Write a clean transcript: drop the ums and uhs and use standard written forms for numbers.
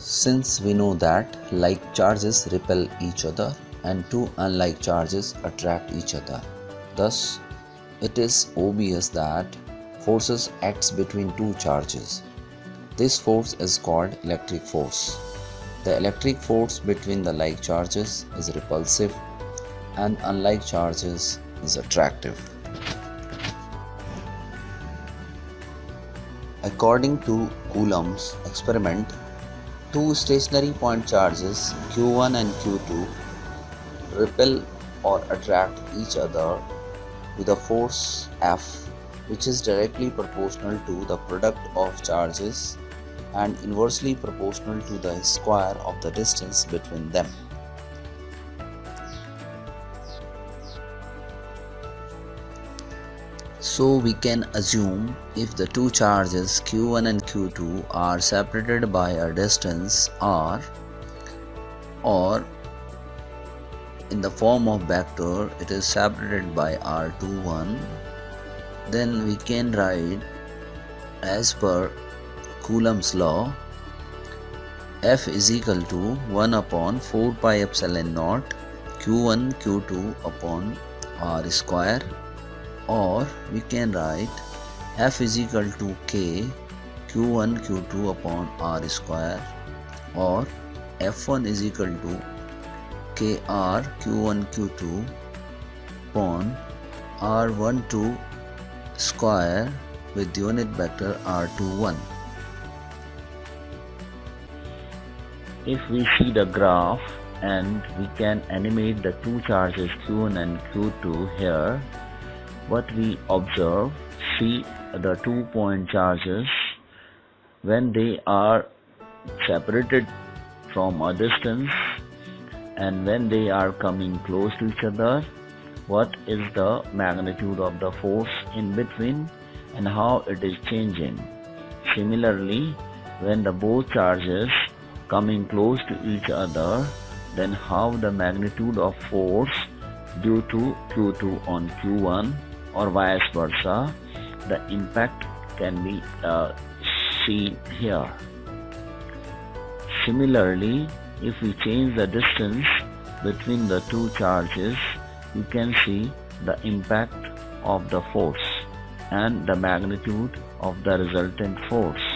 Since we know that like charges repel each other and two unlike charges attract each other, thus it is obvious that forces acts between two charges. This force is called electric force. The electric force between the like charges is repulsive and unlike charges is attractive. According to Coulomb's experiment, two stationary point charges Q1 and Q2 repel or attract each other with a force F, which is directly proportional to the product of charges and inversely proportional to the square of the distance between them. So we can assume if the two charges Q1 and Q2 are separated by a distance r, or in the form of vector it is separated by r21, then we can write as per Coulomb's law, F is equal to 1 upon 4 pi epsilon naught Q1 Q2 upon r square, or we can write F is equal to K Q1 Q2 upon r square, or F1 is equal to KR Q1 Q2 upon R12 square with unit vector R21. If we see the graph and we can animate the two charges Q1 and Q2 here, what we observe, see the 2 point charges when they are separated from a distance and when they are coming close to each other, what is the magnitude of the force in between and how it is changing. Similarly, when the both charges coming close to each other, then how the magnitude of force due to Q2 on Q1 or vice versa, the impact can be seen here. Similarly, if we change the distance between the two charges, you can see the impact of the force and the magnitude of the resultant force.